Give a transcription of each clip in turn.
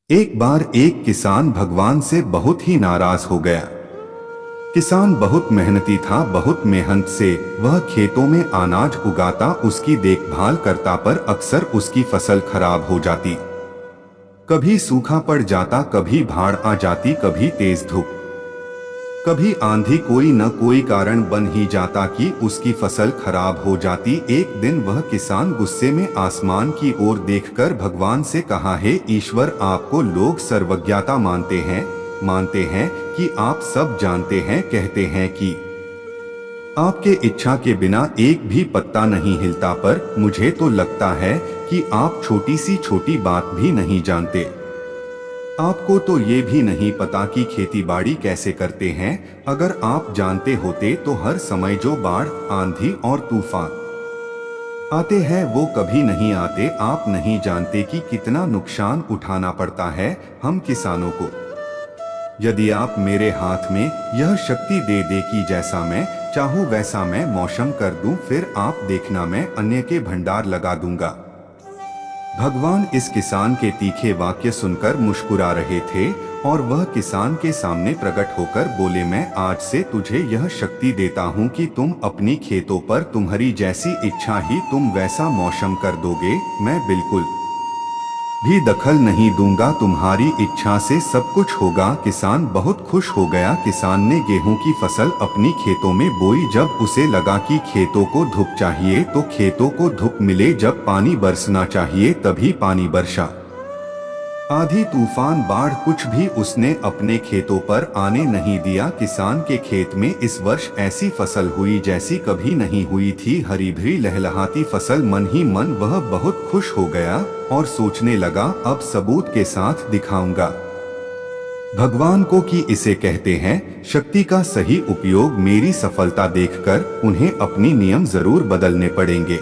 एक बार एक किसान भगवान से बहुत ही नाराज हो गया। किसान बहुत मेहनती था, बहुत मेहनत से वह खेतों में अनाज उगाता, उसकी देखभाल करता, पर अक्सर उसकी फसल खराब हो जाती। कभी सूखा पड़ जाता, कभी बाढ़ आ जाती, कभी तेज धूप, कभी आंधी, कोई न कोई कारण बन ही जाता कि उसकी फसल खराब हो जाती। एक दिन वह किसान गुस्से में आसमान की ओर देखकर भगवान से कहा, हे ईश्वर, आपको लोग सर्वज्ञता मानते हैं कि आप सब जानते हैं, कहते हैं कि आपके इच्छा के बिना एक भी पत्ता नहीं हिलता, पर मुझे तो लगता है कि आप छोटी सी छोटी बात भी नहीं जानते। आपको तो ये भी नहीं पता कि खेती बाड़ी कैसे करते हैं। अगर आप जानते होते तो हर समय जो बाढ़, आंधी और तूफान आते हैं वो कभी नहीं आते। आप नहीं जानते कि कितना नुकसान उठाना पड़ता है हम किसानों को। यदि आप मेरे हाथ में यह शक्ति दे दे कि जैसा मैं चाहूँ वैसा मैं मौसम कर दूं, फिर आप देखना मैं अन्य के भंडार लगा दूंगा। भगवान इस किसान के तीखे वाक्य सुनकर मुस्कुरा रहे थे और वह किसान के सामने प्रकट होकर बोले, मैं आज से तुझे यह शक्ति देता हूँ कि तुम अपनी खेतों पर तुम्हारी जैसी इच्छा ही तुम वैसा मौसम कर दोगे। मैं बिल्कुल भी दखल नहीं दूंगा, तुम्हारी इच्छा से सब कुछ होगा। किसान बहुत खुश हो गया। किसान ने गेहूं की फसल अपनी खेतों में बोई। जब उसे लगा कि खेतों को धूप चाहिए तो खेतों को धूप मिले, जब पानी बरसना चाहिए तभी पानी बरसा। आंधी, तूफान, बाढ़, कुछ भी उसने अपने खेतों पर आने नहीं दिया। किसान के खेत में इस वर्ष ऐसी फसल हुई जैसी कभी नहीं हुई थी। हरी भरी लहलहाती फसल। मन ही मन वह बहुत खुश हो गया और सोचने लगा, अब सबूत के साथ दिखाऊंगा भगवान को कि इसे कहते हैं शक्ति का सही उपयोग। मेरी सफलता देखकर उन्हें अपनी नियम जरूर बदलने पड़ेंगे।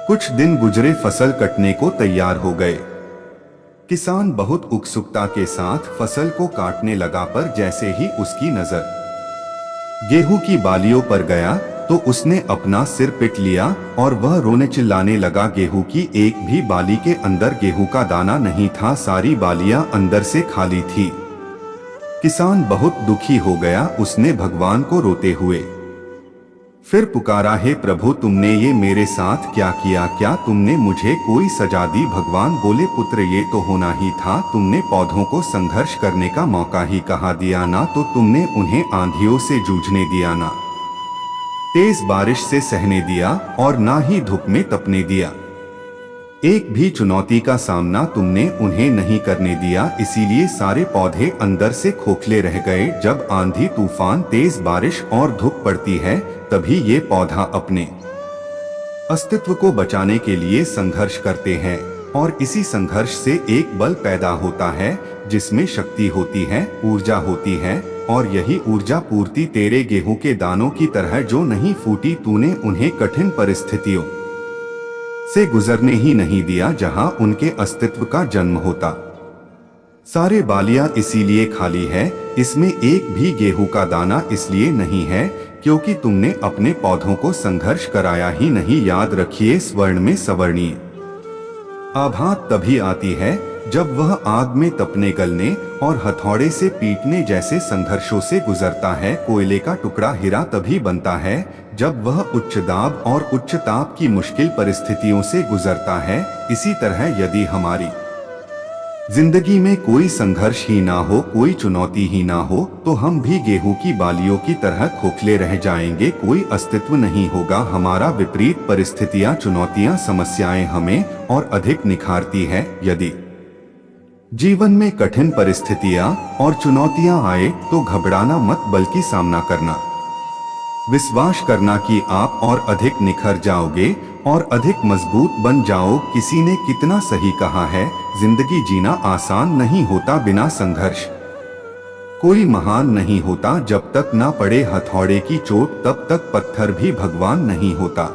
कुछ दिन गुजरे, फसल कटने को तैयार हो गए। किसान बहुत उत्सुकता के साथ फसल को काटने लगा, पर जैसे ही उसकी नजर गेहूं की बालियों पर गया तो उसने अपना सिर पीट लिया और वह रोने चिल्लाने लगा। गेहूं की एक भी बाली के अंदर गेहूं का दाना नहीं था, सारी बालियां अंदर से खाली थी। किसान बहुत दुखी हो गया। उसने भगवान को रोते हुए फिर पुकारा, हे प्रभु, तुमने ये मेरे साथ क्या किया? क्या तुमने मुझे कोई सजा दी? भगवान बोले, पुत्र, ये तो होना ही था। तुमने पौधों को संघर्ष करने का मौका ही कहाँ दिया? ना तो तुमने उन्हें आंधियों से जूझने दिया, ना तेज बारिश से सहने दिया और ना ही धूप में तपने दिया। एक भी चुनौती का सामना तुमने उन्हें नहीं करने दिया, इसीलिए सारे पौधे अंदर से खोखले रह गए। जब आंधी, तूफान, तेज बारिश और धूप पड़ती है तभी ये पौधा अपने अस्तित्व को बचाने के लिए संघर्ष करते हैं और इसी संघर्ष से एक बल पैदा होता है जिसमें शक्ति होती है, ऊर्जा होती है। और यही ऊर्जा पूर्ति तेरे गेहूं के दानों की तरह जो नहीं फूटी, तूने उन्हें कठिन परिस्थितियों से गुजरने ही नहीं दिया जहां उनके अस्तित्व का जन्म होता। सारे बालियां इसीलिए खाली है, इसमें एक भी गेहूं का दाना इसलिए नहीं है क्योंकि तुमने अपने पौधों को संघर्ष कराया ही नहीं। याद रखिए, स्वर्ण में सवर्णीय आभात तभी आती है जब वह आग में तपने, गलने और हथौड़े से पीटने जैसे संघर्षों से गुजरता है। कोयले का टुकड़ा हीरा तभी बनता है जब वह उच्च दाब और उच्च ताप की मुश्किल परिस्थितियों से गुजरता है। इसी तरह यदि हमारी जिंदगी में कोई संघर्ष ही ना हो, कोई चुनौती ही ना हो, तो हम भी गेहूं की बालियों की तरह खोखले रह जाएंगे। कोई अस्तित्व नहीं होगा हमारा। विपरीत परिस्थितियां, चुनौतियां, समस्याएं हमें और अधिक निखारती है। यदि जीवन में कठिन परिस्थितियां और चुनौतियां आए तो घबराना मत, बल्कि सामना करना, विश्वास करना कि आप और अधिक निखर जाओगे और अधिक मजबूत बन जाओ। किसी ने कितना सही कहा है, जिंदगी जीना आसान नहीं होता बिना संघर्ष। कोई महान नहीं होता जब तक ना पड़े हथौड़े की चोट, तब तक पत्थर भी भगवान नहीं होता।